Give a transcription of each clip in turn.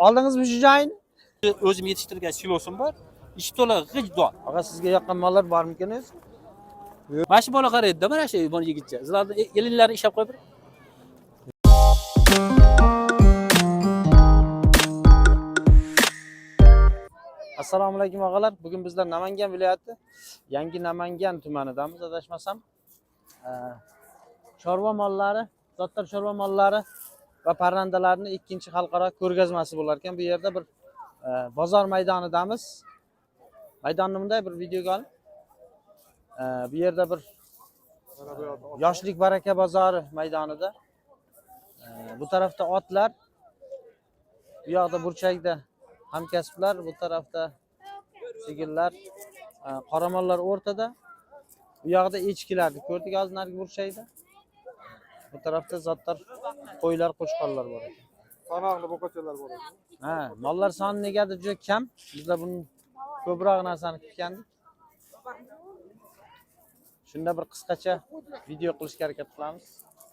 Oldingizmi shu joyni? O'zim yetishtirgan silosim bor. Ichi to'la g'ijdon. Og'a sizga yoqqan mollar bormikan o'zi? Mana shu bola qaraydi-da, mana shu buni yigitcha. Sizlarni elinlarni ishab qo'yib. Assalomu alaykum og'alar. Bugun bizlar Namangan viloyati Yangi Namangan tumanidamiz, adashmasam. Chorva mollari, zotlar chorva mollari va parrandalarning ikkinchi xalqaro ko'rgazmasi bo'lar ekan. Bu yerda bir bozor maydonidamiz. Maydonni bunday bir videoga olib. Bu yerda bir yoshlik baraka bozori maydonida. Bu tarafda otlar, bu yoqda burchakda hamkasblar, bu tarafda sigirlar, qoramollar o'rtada. Bu yoqda echkilarni ko'rdik hozir narigi burchakda. Bu tarafda zotlar qo'ylar, qo'chqorlar bor ekan. Sanoqli boqachalar bor ekan. Ha, mollar soni negadir juda kam. Bizlar buni ko'proq narsani kutgandik. Shunda bir qisqacha video qilishga harakat qilamiz.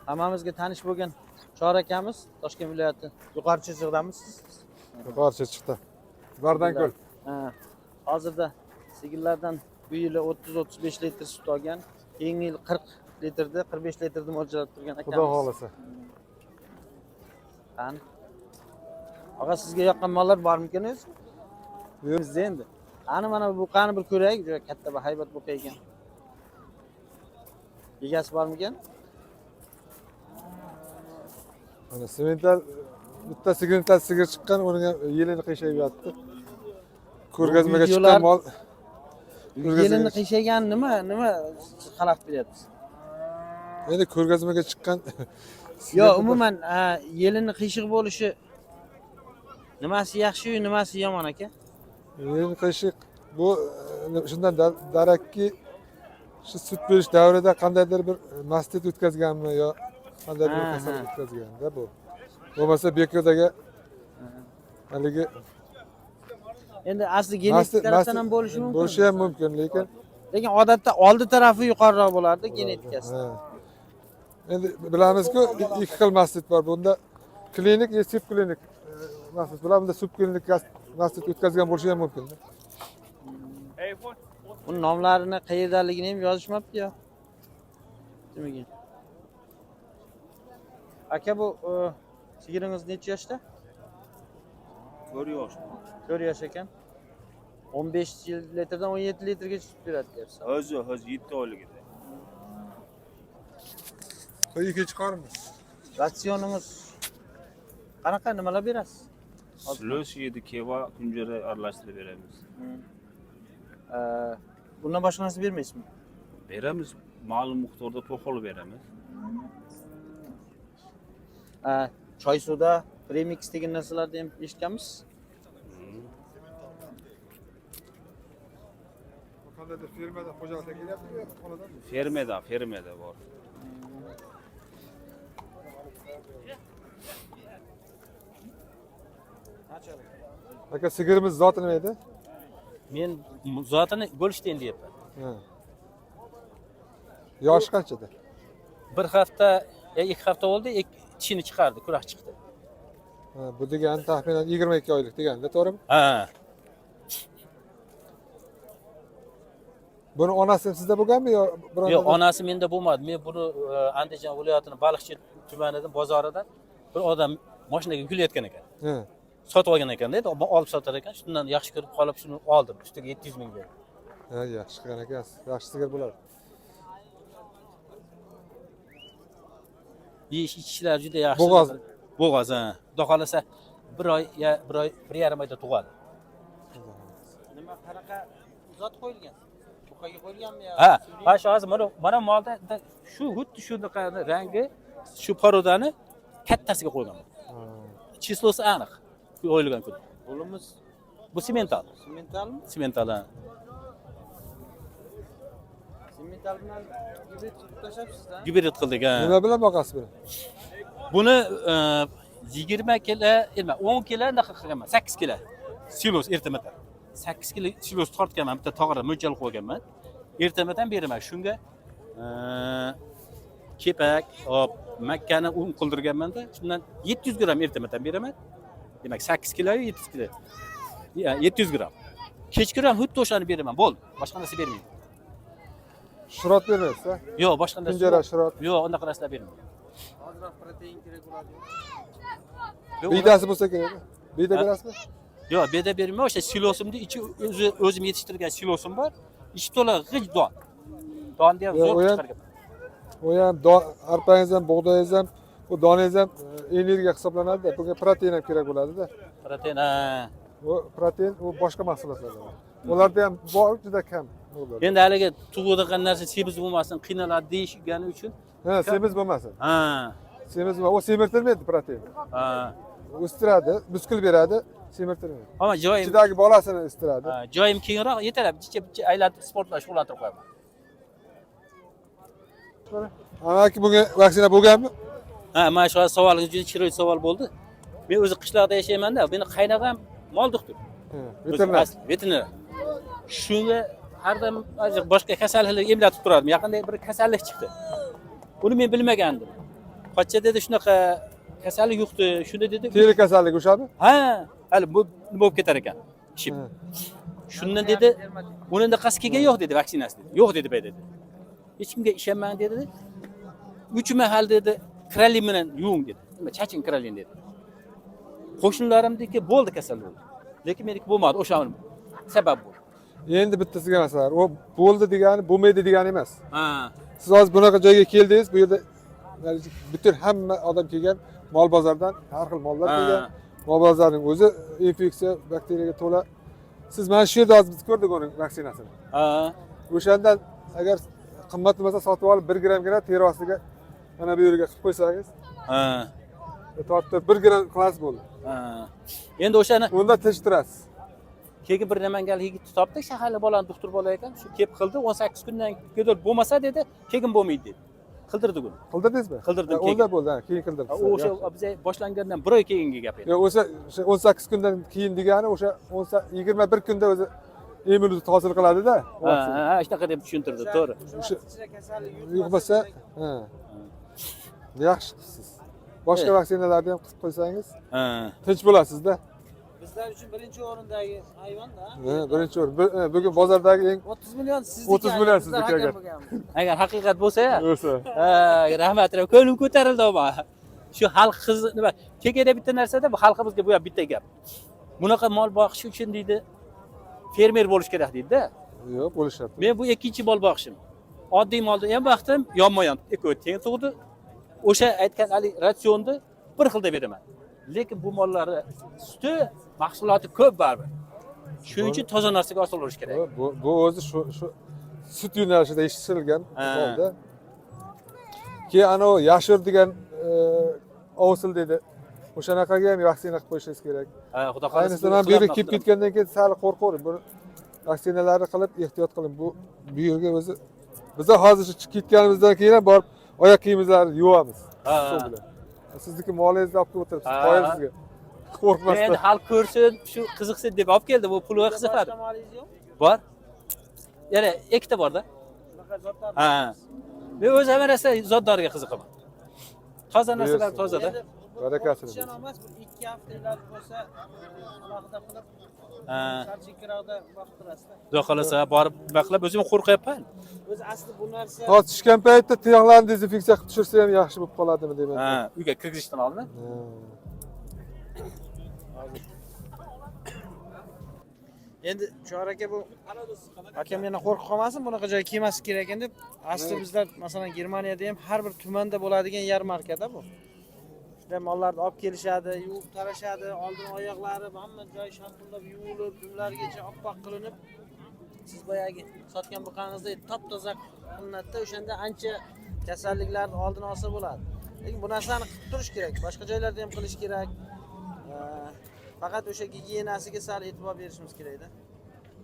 Hammamizga tanish bo'lgan Chor akamiz, Toshkent viloyati Yuqori Chirchiqdamiz. Yuqori Chirchiqda. Bardanko'l. Ha, hozirda sigirlardan bu yili 30-35 litr sut olgan. Keyingi yil 40 litrda, 45 litrda mo'ljallab turgan akamiz. Xudo xolasa. Qani. Og'a sizga yoqqan mollar bormikan o'zi? Bizda endi. Qani mana bu qani bir ko'raylik, juda katta va haybat bo'lib ekan. Egasi bormikan? Mana semental bitta sigir chiqqan, uning yelini qiyshayib yotdi. Ko'rgazmaga chiqqan mol. Yelini qiyshaygan nima xalaqit beryapsiz? Endi ko'rgazmaga chiqqan. Yo, umuman yelini qiyshiq bo'lishi nimasi yaxshi, nimasi yomon aka? Yelini qiyshiq bu shundan darakki shu sut berish davrida qandaydir bir mastit o'tkazganmi yo qandaydir bir kasallik o'tkazganda bu. Bo'lmasa bekodaga haligi endi asli genetik tarafdan ham bo'lishi mumkin. Bo'lishi ham mumkin, lekin odatda oldi tarafi yuqoriroq bo'lardi genetikasi. Endi bilamiz-ku, ikki xil mastit bor. Bunda klinik va subklinik mastit. Bularda subklinik mastit o'tkazgan bo'lishi ham mumkin. Buni nomlarini qayerdaligini ham yozishmabdi-yo. Nimaga? Aka, bu sigiringiz necha yoshda? 4 yosh. 4 yosh ekan. 15 litrdan 17 litrgacha sut beradi deyapsiz. Hozir 7 oyligida. Qo'yi chiqarmi? Ratsioningiz qanaqa nimalar berasiz? Silos 7 keva kunjara aralashtirib beramiz. Bundan boshqa narsa bermaysizmi? Beramiz, ma'lum miqdorda to'qol beramiz. Choy suvda premix degan narsalarni ham eshitganmiz. Qandaydir fermada xo'jalikka kelyapti-ku, xonadan? Fermada bor. Aka, sigirimiz zoti nima edi? Men zotini Go'lishten deyapman. Yoshi qanchada? 1 hafta, 2 hafta bo'ldi, tishini chiqardi, kuraq chiqdi. Bu degani taxminan 22 oylik deganda, to'g'rimi? Ha. Buni onasi sizda bo'lganmi yo bironta? Yo'q, onasi menda bo'lmadi. Men buni Andijon viloyatining Baliqchi tumanidan, bozoridan bir odam mashinaga kulayotgan ekan. Sotib olgan ekan dedi, olib sotar ekan. Shundan yaxshi ko'rib qolib shuni oldim. Ustiga 700 ming berdim. Ha, yaxshi qilgan ekansiz. Yaxshi sigir bo'lar. Yeyish ichishlar juda yaxshi. Bo'g'oz, ha. Xudo xolasa 1 oy, 1,5 oyda tug'adi. Nima qanaqa zot qo'yilgan? Buqaga qo'yilganmi yo? Ha, shu hozir mana molda shu xuddi shunaqa rangi, shu parodani kattasiga qo'ygan. Chislosi aniq. O'ylagan kun. Bo'limiz bu semental. Sementalmi? Semental. Semental bilan gibrid qilib tashlabsiz-da? Gibrid qildik, ha. Nima bilan boqasiz buni? Buni 20 kilo, 10 kilo naqa qilganman. 8 kilo. Silos ertamadan. 8 kilo silos tortganman, bitta tog'ora mo'ljal qo'yganman. Ertamadan beraman. Shunga kepak, hop, makkani un qildirganman-da. Shundan 700 gram ertamadan beraman. Demak 8 kilo 7 kilo. 700 gram. Kechki ham xuddi o'shani beraman. Bo'ldi. Boshqa narsa bermayman. Shirot bermaysiz a? Yo'q, boshqa narsa. Kunjara shirot. Yo'q, unaqa narsalar bermayman. Ozroq protein kerak bo'ladi. Biydasi bo'lsa kerak. Biyda berasizmi? Yo'q, beda bermayman. O'sha silosimni ichi o'zim yetishtirgan silosim bor. Ichi to'la g'ij don. Donni ham zo'r chiqargan. O ham arpangiz ham, bug'doyingiz ham, bu donangiz ham energiya hisoblanadi-da. Bunga protein ham kerak bo'ladi-da. Protein, Bu protein u boshqa mahsulotlar. Ularda ham bor, juda kam. Endi haliga tug'ilgan narsa semiz bo'lmasin, qiynaladi deyishgani uchun. Ha, semiz bo'lmasin. Ha. Semiz o semirtirmaydi protein. Ha. O'stiradi, muskul beradi, semirtirmaydi. Ama joyim, Ichidagi bolasini o'stiradi. joyim kengroq, yetarli. Bitta aylantirib sportlar shug'ullantirib qo'yaman. Amaki bunga vaksina bo'lganmi? Ha, mana shu savolingiz juda chiroyli savol bo'ldi. Men o'zi qishloqda yashayman-da, meni qaynog'am mol doktor. Veterinar. Veterinar. Shunga har doim boshqa kasalliklar emlatib turardim. Yaqinda bir kasallik chiqdi. Buni men bilmagandim. Qochcha dedi shunaqa kasallik yo'qdi. Shunda dedi. Teri kasallik o'shami? Ha, hali bu nima bo'lib ketar ekan? Ishim. Shundan dedi, uning qasi kelgan yo'q dedi, vaksinasi dedi. Yo'q dedi bay dedi. Hech kimga ishonmang dedi. 3 mahal dedi, kralin bilan yuving dedi. Nima chachin kralin dedi. Qo'shnilarimniki bo'ldi kasal bo'ldi. Lekin meniki bo'lmadi, o'sha sabab bu. Endi bittasiga masalan, o bo'ldi degani bo'lmaydi degani emas. Ha. Siz hozir bunaqa joyga keldingiz, bu yerda butun hamma odam kelgan, mol bozordan har xil mollar kelgan. Mol bozorining o'zi infeksiya, bakteriyaga to'la. Siz mana shu yerda hozir biz ko'rdik uning vaksinasini. Ha. O'shandan agar qimmat bo'lmasa sotib olib 1 grammgina teri ostiga mana bu yerga qilib qo'ysangiz, Ha. tortib 1 gramm qilasiz bo'ldi. Ha. Endi o'shani Unda tinchtirasiz. keyin bir namanganlik yigitni topdik, shaharli bolani doktor bola ekan, shu kelib qildi, 18 kundan keyin bo'lmasa dedi, keyin bo'lmaydi dedi. Qildirdik uni. Qildirdingizmi? Qildirdim, Ha, Onda bo'ldi, ha, keyin qildirdik. O'sha biz boshlangandan 1 oy keyingi gap edi. Yo, o'sha 18 kundan keyin degani o'sha 21 kunda o'zi immunitet hosil qiladi-da. Ha, shunaqa deb tushuntirdi, to'g'ri. O'sha yo'q bo'lsa, ha. Yaxshi qilsiz. Boshqa vaksinalarni ham qilib qo'ysangiz, Ha. tinch bo'lasiz-da. Bizlar uchun birinchi o'rindagi hayvon-da. Ha, birinchi o'rin. Bugun bozordagi eng 30 million sizniki. 30 million sizniki agar. Agar haqiqat bo'lsa-ya, o'sa. rahmat, ko'nglim ko'tarildi ama. Shu xalq qiz nima, kekada bitta narsada bu xalqimizga bu ham bitta gap. Bunaqa mol boqish uchun deydi, fermer bo'lish kerak deydi-da. Yo'q, bo'lishadi. Men bu ikkinchi mol boqishim. Oddiy molni ham vaqtim yonma-yon ekoy teng tug'di. O'sha aytgan ali ratsionni bir xilda beraman. Lekin bu mollarni suti mahsuloti ko'p baribir. Shuning uchun toza narsaga asol bo'lish kerak. Bu o'zi shu sut yo'nalishida yetishtirilgan molda. Keyin ana o yashir degan ovsil dedi. O'shanaqaga ham vaksina qilib qo'yishingiz kerak. Ha, xudo xohlasa. Ayniqsa men bu yerga kelib ketgandan keyin sal qo'rqaverdim. Buni vaksinalarni qilib ehtiyot qiling. Bu yerga o'zi biz hozir ketganimizdan keyin ham borib oyoq kiyimimizni yuvamiz. Suv bilan. Sizniki molingizni olib kelib o'tiribsiz, qo'yingizga. Qo'rqmasdan. Endi xalq ko'rsin, shu qiziqsin deb olib keldi. Bu pulga qiziqadi. Bor. Yana ikkita bor-da. Shunaqa zotlar. Ha. Men o'z hamma narsa zotdoriga qiziqaman. Toza narsalar tozada. Barakasi. Emas, bir 2 hafta iloji bo'lsa, alohida qilib Ha. sarchikroqda vaqtirasida. Xudo xolasa borib baqlab o'zim qo'rqyapman. O'zi asli bu narsa Hozir tushgan paytda tiyoqlarni dezinfeksiya qilib tushirsa ham yaxshi bo'lib qoladimi deyman. Ha, uyga kirgizishdan oldin. endi Chor aka bu akam yana qo'rqib qolmasin, bunaqa joy kelmaslik kerak ekan deb. Asli bizlar masalan Germaniyada ham har bir tumanda bo'ladigan yarmarkada bu. Shunda mollarni olib kelishadi, yuvib tarashadi, oldin oyoqlari hamma joy shampullab yuvilib, dumlargacha oppoq qilinib, siz boyagi sotgan buqangizda top-toza qilinadi-da, o'shanda ancha kasalliklarni oldini olsa bo'ladi. Lekin bu narsani qilib turish kerak, boshqa joylarda ham qilish kerak. Faqat o'sha gigiyenasiga sal e'tibor berishimiz kerak-da.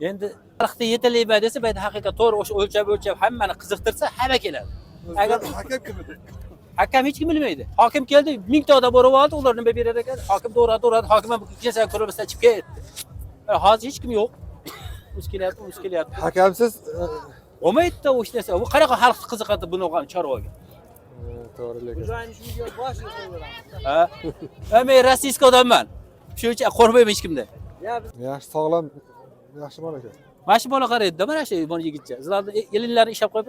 Endi tarixda yetalayman desa, bayda haqiqat to'g'ri o'sha o'lchab hammani qiziqtirsa, hamma keladi. Agar hakam kim edi? hakam hech kim bilmaydi. Hokim keldi, 1000 ta odam borib oldi, ular nima berar ekan? Hokim to'g'radi, hokim ham kesak ko'rmasdan chiqib ketdi. Hozir hech kim yo'q. O'z kelyapti. Hakamsiz Olmaydi-da o'sha narsa. Bu qanaqa xalq qiziqadi buni olgan chorvaga. to'g'ri lekin. Joyini shu video boshiga qo'yib beramiz. Ha. Men rossiyskiy odamman. Shuning uchun qo'rqmayman hech kimdan. Ya biz Yaxshi sog'lom, yaxshi bola ekan. Mana shu bola qaraydi, mana shu buni yigitcha. Sizlarni elinlarni ishab qo'yib.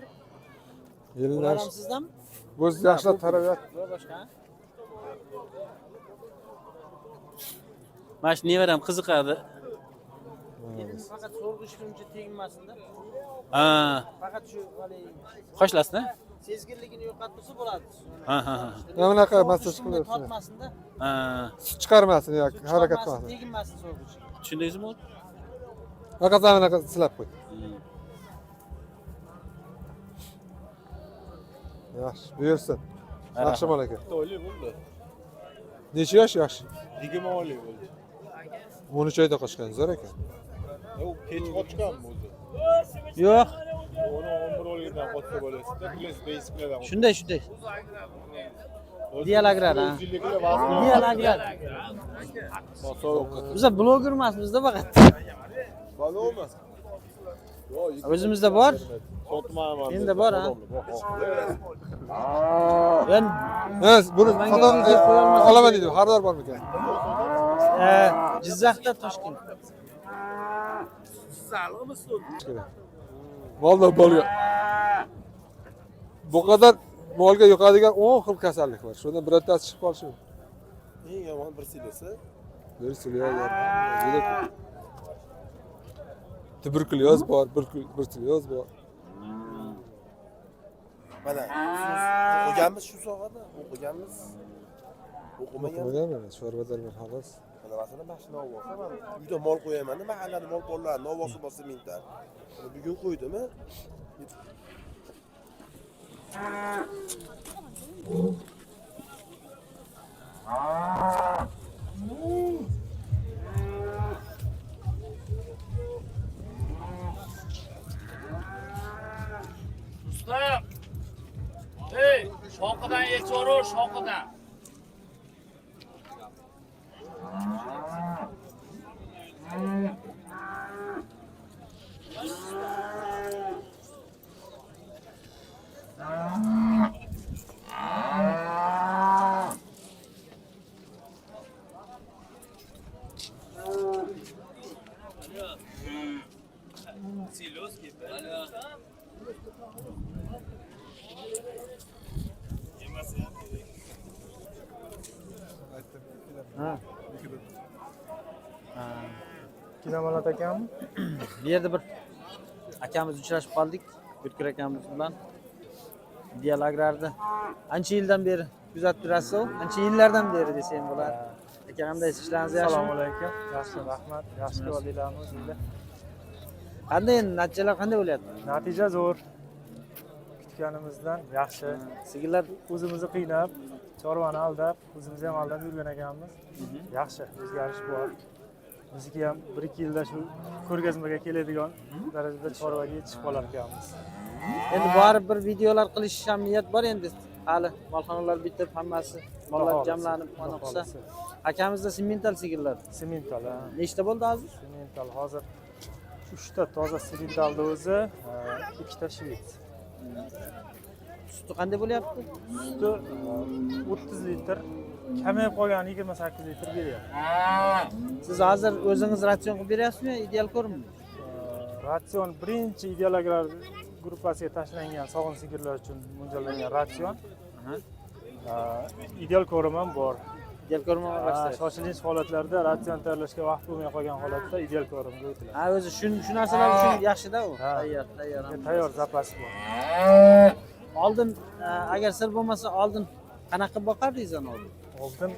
Yelinlar ular ham sizdanmi? bo'z yaxshilab tarabiyat. Yo boshqa. Mana shu nevaram qiziqadi. Endi faqat so'rg'ish uchun teginmasin-da. Ha, Faqat shu hali qo'shlasini. sezgirligini yo'qotmasa bo'ladi. Ha, ha, ha. Mana bunaqa massaj So'rg'ish bunday qilyapsan. tortmasin-da. Ha. Sut chiqarmasin yoki harakat Chiqarmasin, qilmasin. teginmasin so'rg'ish. Tushundingizmi? Faqat mana bunaqa silab qo'y. Yaxshi, buyursin. Yaxshi bola ekan. To'yli bo'ldi. Necha yosh yosh? 20 oylik bo'ldi. 13 oyda qochgan, zo'r ekan. U kech qochganmi o'zi? Yo'q, Uni 11 oylikdan qochsa bo'lasizda, plyus basikladan. shunday. Dialoglar, ha. O'zingizliklar vazn. Dialoglar. Sovuqqa. Biz bloger emasmiz-da faqat. Bola emas. Yo'q, O'zimizda bor. sotmayman. Endi bor, ha. Yani Ha, buni Menga xato video qo'ya olmasin. olaman dedi. Xaridor bormikan? Jizzaxda Toshkent. Molda bolga. Bu qadar molga yuqadigan 10 xil kasallik bor. Shundan birortasi chiqib qolishi mumkin. Eng yomon bir silasi. Bir silyoz bor. Tuberkulyoz bor, bruselyoz bor. Mana o'qiganmiz shu sohada, o'qiganmiz. O'qimagan. O'qimaganman, chorvadan bir xolos. Mana masalan mashina olib olsam, men uyda mol qo'yaman, mahallada mol borlarni olib olsa bo'lsa mingta. Bugun qo'ydimi? Usta! Hey, shoqidan yechor, shoqidan. Kinamolat akammi? Bu yerda bir akamiz uchrashib qoldik. O'tkir akamiz bilan dialoglarni ancha yildan beri kuzatib turasiz-ku. Ancha yillardan beri desam bo'ladi. Aka, qandaysiz? Ishlaringiz yaxshimi? Assalomu alaykum. Yaxshi, rahmat. Yaxshi ko'rdilarmi sizlar? Qanday endi natijalar qanday bo'lyapti? Natija zo'r. Kutganimizdan yaxshi. Sigirlar O'zimizni qiynab, chorvani aldab, o'zimiz ham aldab yurgan ekanmiz. Yaxshi, o'zgarish bor. Bizniki ham 1-2 yilda shu ko'rgazmaga keladigan darajada chorvaga yetishib qolar ekanmiz. endi borib bir videolar qilish ham niyat bor endi. Hali molxonalar bitib, hammasi mollar jamlanib mana qilsa. Akamizda semental sigirlar. Semental, ha. Nechta bo'ldi hozir? Semental hozir 3 ta toza sementalda o'zi, 2 ta shvets. Suti qanday bo'lyapti? Suti 30 litr, kamayib qolgan 28 litr beryapti. Siz hozir o'zingiz ratsion qilib beryapsizmi, ideal ko'rmi? Ratsion birinchi ideologlar gruppasiga tashlangan sog'in sigirlar uchun mo'ljallangan ratsion. Ideal ko'rim ham bor. Ideal ko'rmi boshlaysiz? Shoshilinch holatlarda ratsion tayyorlashga vaqt bo'lmay qolgan holatda ideal ko'rimga o'tiladi. Ha, o'zi shu narsalar uchun yaxshi-da u. Ha. Tayyor. Tayyor zapasi bor. Oldin agar sir bo'lmasa, oldin qanaqa boqardingiz ana oldin? Oldin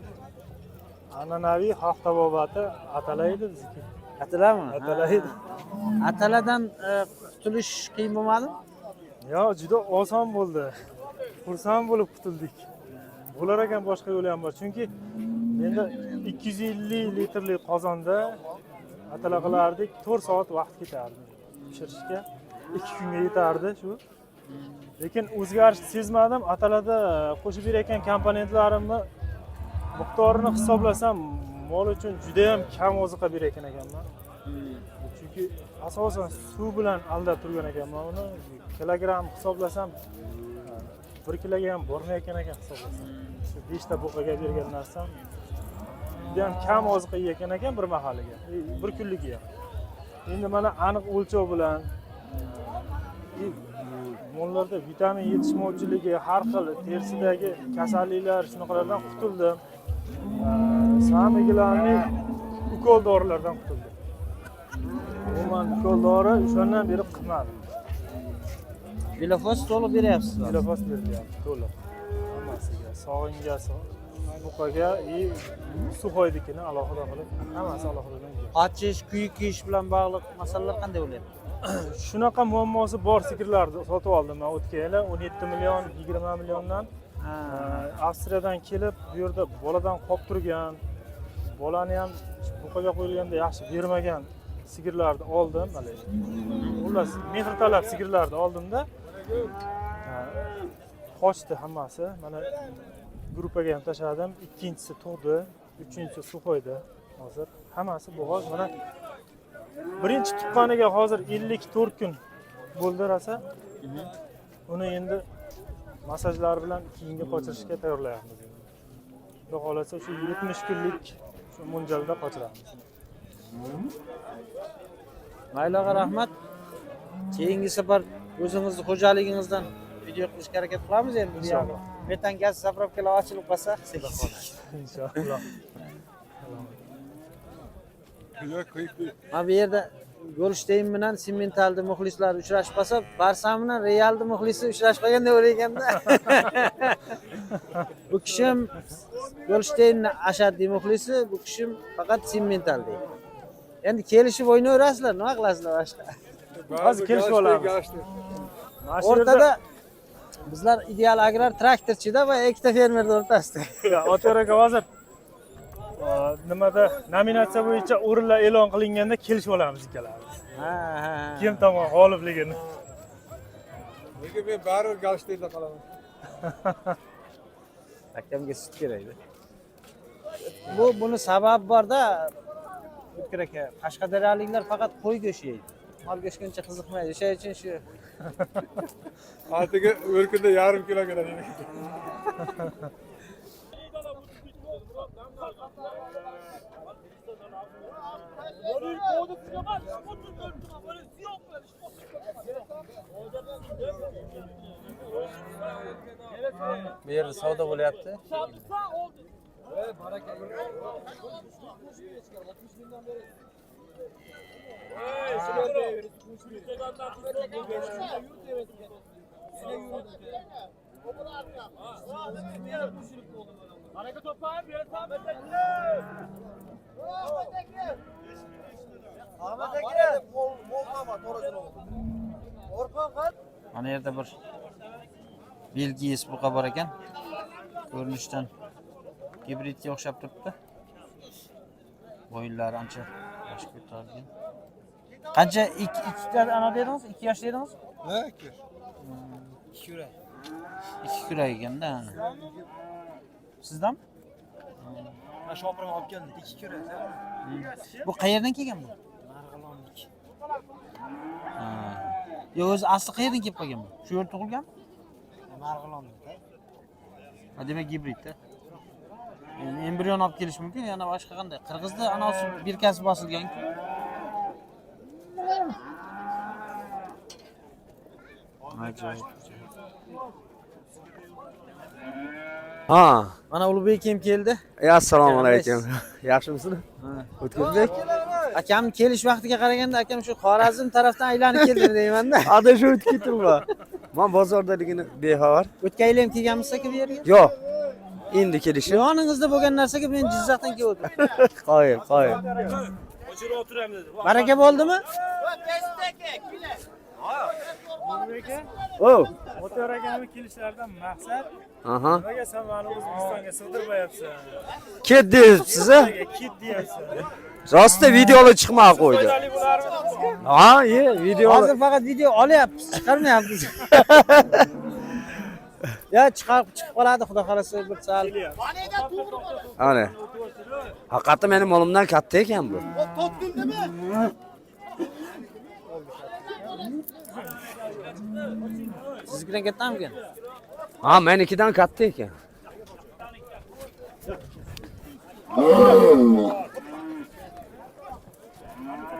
an'anaviy xalq tabobati atalaydi bizniki. Atalarmi? Atalaydi. Ataladan qutulish qiyin bo'lmadimi? Yo, juda oson bo'ldi. Xursand bo'lib qutuldik. Bo'lar ekan boshqa yo'li ham bor. Chunki menda 250 litrlik qozonda atala qilardik, 4 soat vaqt ketardi. Pishirishga 2 kunga yetardi shu. Lekin o'zgarish sezmadim. Atalada qo'shib berayotgan komponentlarimni miqdorini hisoblasam, mol uchun juda ham kam oziqa berayotgan ekanman. Chunki asosan suv bilan aldab turgan ekanman uni. Kilogramm hisoblasam 1 kiloga ham bormayotgan ekan hisoblasam. Shu 5 ta buqaga bergan narsam juda ham kam oziqa yeyotgan ekan bir mahaliga, bir kunligiga. Endi mana aniq o'lchov bilan mollarda vitamin yetishmovchiligi, har xil terisidagi kasalliklar, shunaqalardan qutuldim. Samigilarni ukol dorilardan qutuldim. Umuman ukol dori o'shandan beri qilmadim. Belafos to'liq beryapsiz. Belafos berilyapti to'liq. Hammasiga, sog'inga, buqaga, suxoydikini alohida qilib, hammasi alohida. Ochish, kuyik kiyish bilan bog'liq masalalar qanday bo'lyapti? Shunaqa muammosi bor sigirlarni sotib oldim men o'tgan yili 17 million, 20 milliondan. Avstriyadan kelib, bu yerda boladan qolib turgan, bolani ham buqaga qo'yilganda yaxshi bermagan sigirlarni oldim, mana. Xullas, mehr talab sigirlarni oldimda qochdi hammasi. Mana gruppaga ham tashladim. Ikkinchisi tug'di, uchinchisi suxoydi. Hozir hammasi bo'g'oz. Mana birinchi tuqqaniga hozir 54 kun bo'ldi rosa. Uni endi masajlar bilan keyingi qochirishga tayyorlayapmiz. Xudo xolasa shu 70 kunlik shu mo'ljalda qochiramiz. Mayli og'a, rahmat. Keyingi safar o'zingizning xo'jaligingizdan video qilishga harakat qilamiz endi inshaalloh. Metan gaz zapravkalar ochilib qolsa, Inshaalloh. Mana bu yerda Goldstein bilan Simmentalni muxlislar uchrashib qolsa, Barsa bilan Realni muxlisi uchrashib qolganda o'raganda. Bu kishim Goldsteinning ashaddiy muxlisi, bu kishim faqat Simmental deydi. Endi kelishib o'ynaverasizlar, nima qilasizlar boshqa? Hozir kelishib olamiz. O'rtada bizlar ideal agrar traktorchida va ikkita fermerlar o'rtasida. Otoraga hozir nimada nominatsiya bo'yicha o'rinlar e'lon qilinganda kelishib olamiz ikkalamiz. Ha. Kim tomon g'olibligini. Lekin men baribir Galshteynda qolaman. Akamga sut kerakdi. Buni sababi bor-da. O'tkir aka, Qashqadaryoliklar faqat qo'y go'shti yeydi. Mol go'shtiga uncha qiziqmaydi. O'sha uchun shu Atiga bir kunda yarim kilo keladi. bu yerda savdo bo'lyapti. Mana yerda bir Belgiyas buqa bor ekan. Ko'rinishdan gibridga o'xshab turibdi. Bo'yinlari ancha yosh ko'tarilgan. Qancha ikkita ana dedingiz? 2 yosh dedingiz? Ha, 2 yosh. 2 kurak. 2 kurak ekanda. Sizdan? Mana shopirim olib keldi, 2 kurak. Bu qayerdan kelgan bu? Marg'ilonlik. Yo, o'zi asli qayerdan kelib qolgan bu? Shu yerda tug'ilgan? Marg'ilonlikda. Demak gibridda. Endi embrion olib kelish mumkin, yana boshqa qanday? Qirg'izda anasi birkasi bosilgan-ku. Ajoyib. Ha, Mana Ulug'bek kim keldi? assalomu alaykum. Yaxshimisizlar? O'tkazbek. Akam kelish vaqtiga qaraganda akam shu Xorazm tarafdan aylanib keldi deyman-da. Adashib o'tib ketdimmi? Men bozordaligini bexabar. O'tgan yil ham kelganmisiz-ku bu yerga? Yo'q. Endi kelishim. Yoningizda bo'lgan narsaga men Jizzaxdan keldim. Qo'yib. O'chirib o'tiramiz dedi. Baraka bo'ldimi? O. O'tar akami kelishlaridan maqsad Aha. nimaga sen meni O'zbekistonga sig'dirmayapsan? Ket deyapsiz a? Kit deyapsan. Rostda videolar chiqmay qo'ydi. Foydali bo'larmidi? Ha, video. Hozir faqat video olyapmiz, chiqarmayapmiz. Ya chiqib qoladi, xudo xolasa bir sal. Ana. Haqiqatda meni molimdan katta ekan bu. Siznikidan kattamikan? Ha, menikidan katta ekan.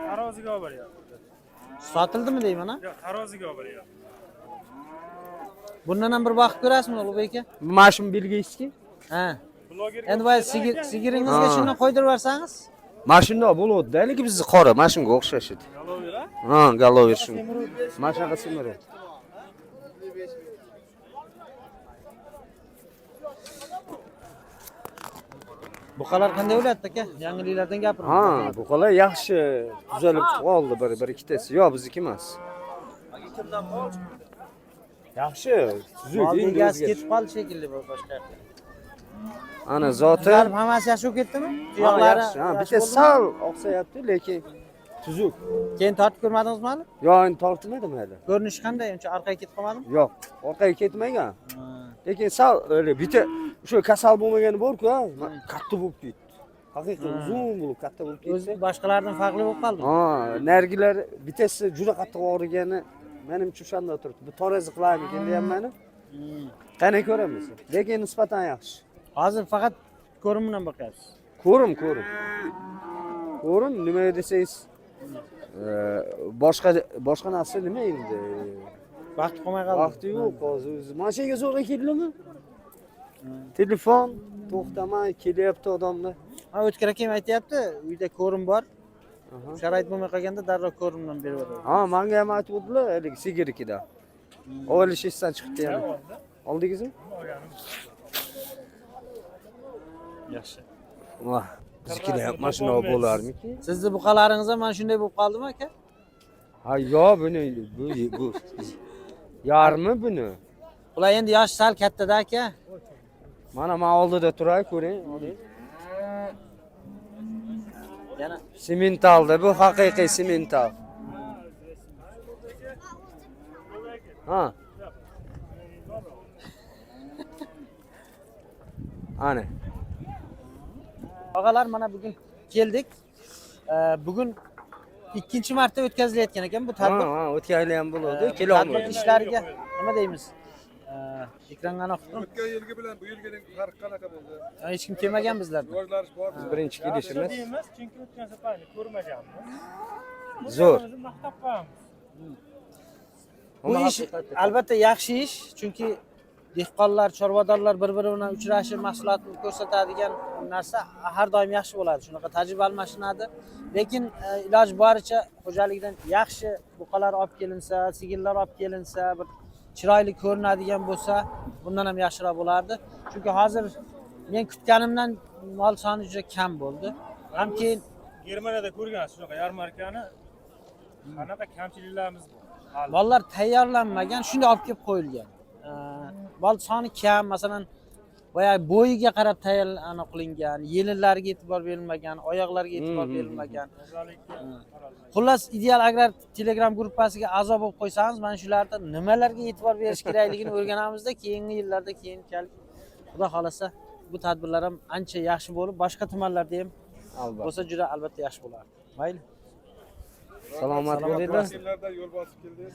Taroziga olib boryapti. Sotildimi deyman ha? Yo'q, taroziga olib boryapti. Bundan ham bir bakıp ko'rasizmi Ulug'bek aka? Mana shu belgiyski. Ha. Blogerga Endi voy sigiringizga Ha. shundan qo'ydirib yuborsangiz. Mana shundoq bo'ladi. Lekin bizni qora, mana shunga o'xshash edi. Galover-a? Ha, galover shu. Mana shunaqa semiradi. Buqalar qanday o'lyapti aka? Yangiliklardan gapiring. Ha, bu qo'lar yaxshi tuzalib qoldi bir ikkitasi. Yo'q, bizniki emas. Yaxshi, tuzuk Mol endi egasi o'zgardi. ketib qoldi shekilli bu boshqa yoqqa. Ana zoti. Bular hammasi yaxshi bo'lib ketdimi? Ha, Tuyoqlari. yaxshi. Ha, yaxshi bitta bo'ldimi? sal oqsayapti, lekin tuzuk. Keyin tortib ko'rmadingizmi hali? Yo'q, endi tortmadim hali. Ko'rinishi qanday? Uncha orqaga ketib qolmadimi? Yo'q, orqaga ketmagan. Lekin sal öyle bitta o'sha kasal bo'lmagani bor-ku, ha, katta bo'lib ketdi. Haqiqiy uzun bo'lib katta bo'lib O'zi ketdi. boshqalardan farqli bo'lib qoldi. Ha, nargilar bittasi juda qattiq og'rigani menimcha o'shanda turibdi. Bu torazi qilarmikin deyapman. Qani ko'ramiz. Lekin nisbatan yaxshi. Hozir faqat ko'rim bilan boqyapsiz. Ko'rim. Ko'rim nima desangiz, boshqa narsa nima endi? Vaqt qolmay qoldi. Vaqti yo'q hozir o'zi. Mashinaga zo'rg'a keldimi? Telefon to'xtamay kelyapti odamlar. Ha, o'tkir akam aytayapti, uyda ko'rim bor. Sharoit bo'lmay qolganda darrov ko'rimdan berib yuboradi. Ha, menga ham aytibdilar, hali sigirikida. Olishishdan chiqdi yana. Oldingizmi? Yaxshi. Vah, biznikilar ham mana shunaqa bo'larmiki? Sizni buqalaringiz ham mana shunday bo'lib qoldimi aka? Ha, yo'q, bu yarmi buni. Ular endi yosh sal kattada aka. Mana men oldida turay, ko'ring, oling. Yana Simentalda, bu haqiqiy simental. Ha. Ana. og'alar mana bugun keldik. Bugun 2-marta o'tkazilayotgan ekan bu tadbir. Ha, o'tkazili ham bo'ladi. Tadbir Kelolmadim. ishlariga nima deymiz? Ekranga aniq O'tgan yilgi bilan bu yilgining farqi qanaqa bo'ldi? hech kim kelmagan bizlarda. Rivojlanish bormi? Birinchi kelishimiz. Deymiz, chunki o'tgan safarni ko'rmaganmiz. Zo'r. O'zimizni maqtab qo'yamiz. Bu ish albatta yaxshi ish, chunki dehqonlar, chorvadorlar bir-biri bilan uchrashib mahsulotni ko'rsatadigan narsa har doim yaxshi bo'ladi. Shunaqa tajriba almashinadi. Lekin iloji boricha xo'jalikdan yaxshi buqalar olib kelinsa, sigirlar olib kelinsa, bir chiroyli ko'rinadigan bo'lsa, bundan ham yaxshiroq bo'lardi. Chunki hozir men kutganimdan mol soni juda kam bo'ldi. Ham keyin Germaniyada ko'rgansiz shunaqa yarmarkani. Qanaqa kamchiliklarimiz bor. mollar tayyorlanmagan, shunday olib kelib qo'yilgan. Mol soni kam, masalan, boya bo'yiga qarab tayyorlana qilingan, yelinlariga e'tibor berilmagan, oyoqlariga e'tibor berilmagan. Xullas, Ideal Agrar Telegram gruppasiga a'zo bo'lib qo'ysangiz, mana shularda nimalarga e'tibor berish kerakligini o'rganamizda, keyingi yillarda keyinchalik Xudo xolasa bu tadbirlar ham ancha yaxshi bo'lib, boshqa tumanlarda ham bo'lsa juda albatta yaxshi bo'lardi. Mayli. Salomat bo'linglar. Yillarda yo'l bosib keldingiz.